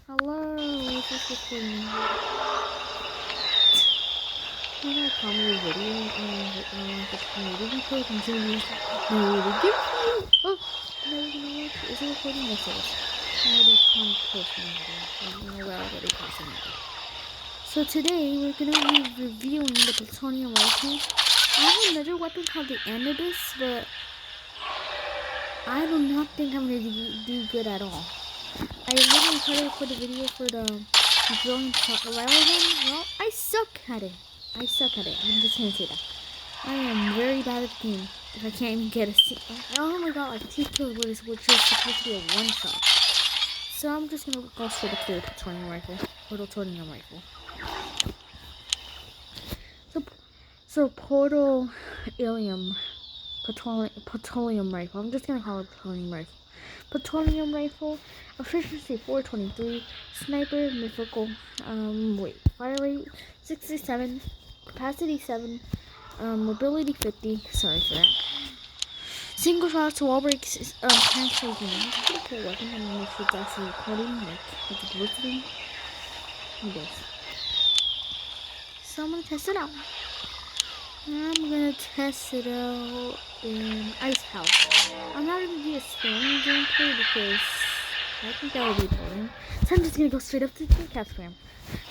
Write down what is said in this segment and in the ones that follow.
Hello, is this recording? I got a comedy video the community code and Zoom is really good for you. Oh, no, you know what? Is it recording? Yes, it is. I already posted my video. We're already posting it. So today we're gonna be reviewing the plutonium rifle. I have another weapon called the Anubis, but I do not think I'm gonna do good at all. I literally tried to record the video for the drilling rifle one. Well, I suck at it. I'm just gonna say that. I am very bad at the game. If I can't even get a I only got like 2 kills, which is supposed to be a one shot. So I'm just gonna go straight up to the plutonium rifle. So plutonium rifle. I'm just gonna call it plutonium rifle. Plutonium rifle, efficiency 423, sniper, mythical, fire rate 67, capacity 7, mobility 50. Sorry for that. Single shot to wall breaks, translating. It's a pretty cool weapon. I don't know if it's actually recording, like with the blue thing. It is. So I'm gonna test it out. I'm gonna test it out in Ice House. I'm not gonna do a spamming gameplay because I think that would be boring. So I'm just gonna go straight up to the cat spam,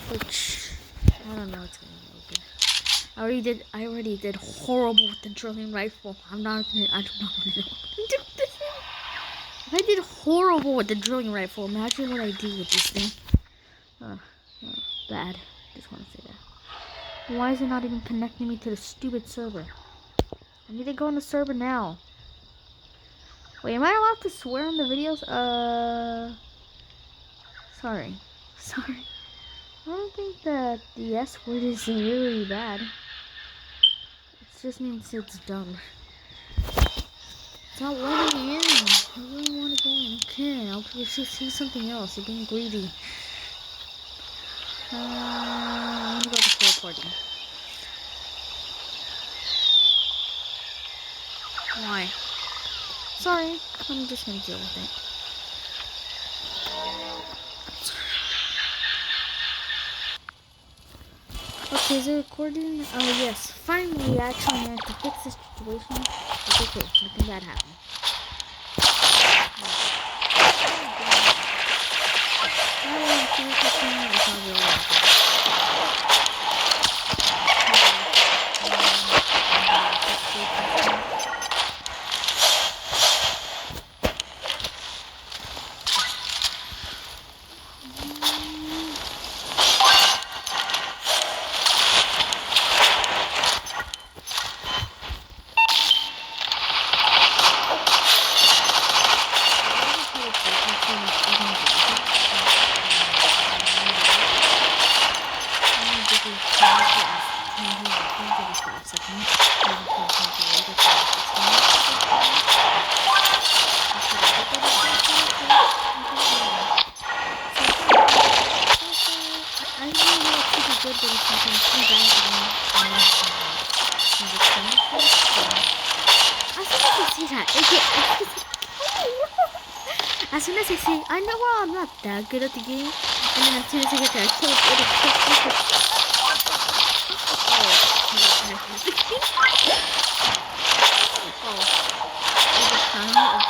which I don't know what's gonna be good. I already did horrible with the drilling rifle. I do not want to know what to do with this thing. If I did horrible with the drilling rifle, imagine what I do with this thing. Bad. Just want to say that. Why is it not even connecting me to the stupid server? I need to go on the server now. Wait, am I allowed to swear in the videos? Sorry. I don't think that the S word is really bad. It just means it's dumb. It's not letting me in. I really want to go in. Okay, I'll just see something else. You're being greedy. I'm gonna go to full party. Why? Sorry, I'm just gonna deal with it. Okay, is it recording? Yes. Finally, I actually managed to fix this situation. It's okay, nothing bad happened. As soon as I say, I know I'm not that good at the game, and then as soon as I get there, I kill it.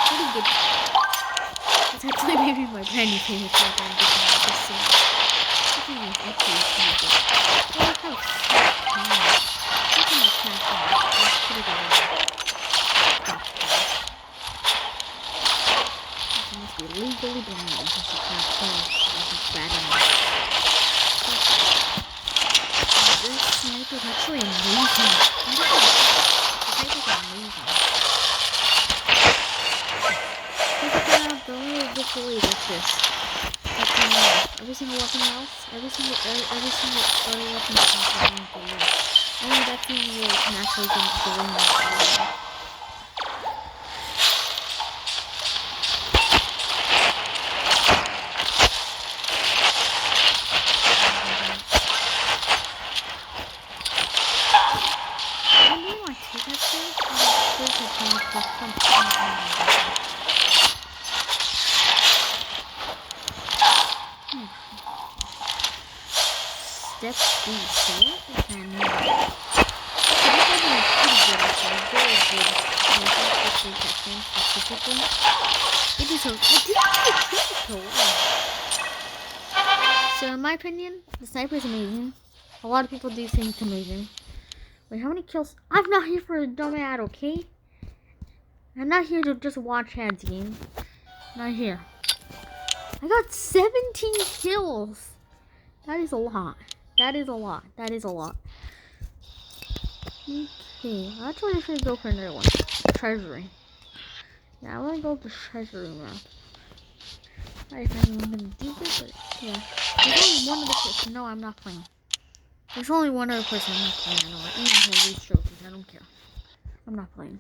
Pretty good. It's actually maybe my brand new favorite character. I'm just saying. It's actually pretty good. I like how it's pretty good. Must be legally blind because you can't tell it's bad enough. This sniper is actually amazing. The sniper is amazing. The only victory is this. Every single weapon else, every single other weapon is going to go away. Only that's the only way you can actually get the win. step 3 sword and this weapon is pretty good actually, very good. Specifically. It is I didn't get critical. So in my opinion, the sniper is amazing. A lot of people do think it's amazing. Wait, how many kills? I'm not here for a dumb ad, okay? I'm not here to just watch ads, game. Not here. I got 17 kills. That is a lot. That is a lot. That is a lot. Okay, actually I should go for another one. Treasury. Yeah, I want to go to treasury map. I don't know if I'm gonna do this, but yeah. There's only one other person. No, I'm not playing. There's only one other person. I'm not playing. I know. Even if I lose trophies, I don't care. I'm not playing.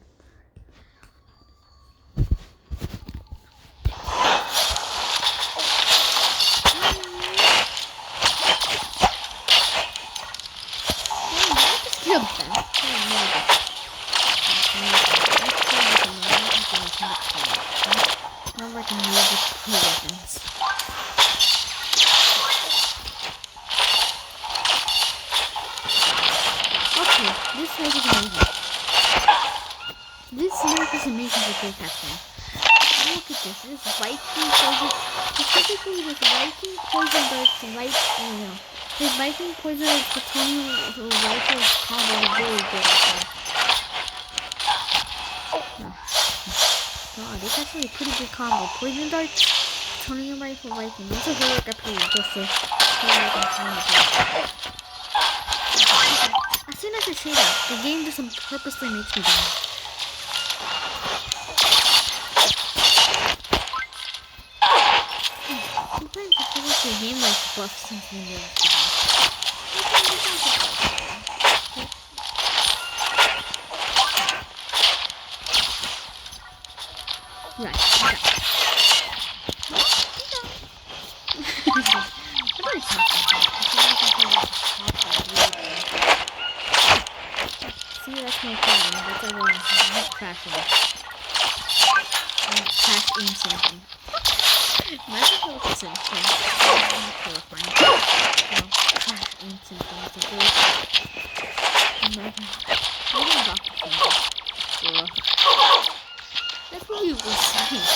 This snipe is amazing. This snipe is amazing for kill capturing. Look at this. This Viking poison. Specifically, this Viking poison darts right. This Viking poison is plutonium rifle combo is really good. God, it's actually a pretty good combo. Poison darts, plutonium rifle, Viking. This is really good play just to as soon as I say that, the game just purposely makes me die. Sometimes I feel like the game like buffs something else. Right. See, that's my problem. That's everyone. I'm crashing. I'm crashing something. Imagine if it was something. Terrifying. Crashing something. It's a very... Imagine. I don't know something. That's what you were saying.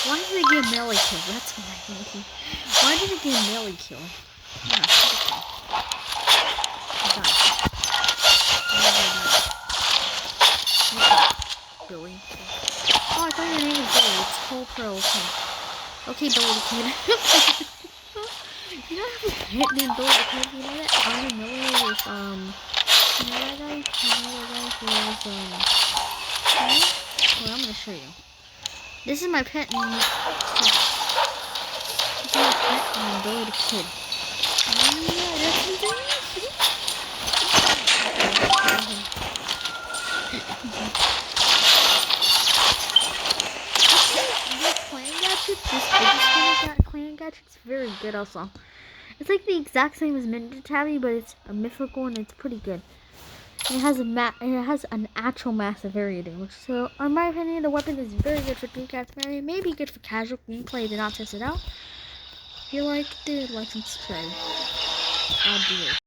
Why did it get melee kill? That's what I'm thinking. Why did it get melee kill? Yeah, Billy. Oh, I thought your name was Billy. It's Cole Pro. Okay, Billy the Kid. You don't have a pet named Billy the Kid. You know that Arnie Miller is, you know that guy? You know that guy who was, well, I'm gonna show you. This is my pet name. This is my pet named Billy the Kid. Yeah, that's his name. This clan gadget's very good also. It's like the exact same as Ninja Tabby, but it's a mythical and it's pretty good. And it has an actual massive area damage. So, in my opinion, the weapon is very good for 3 cats. Maybe good for casual gameplay. Did not test it out. If you liked it, like and subscribe. I'll do it.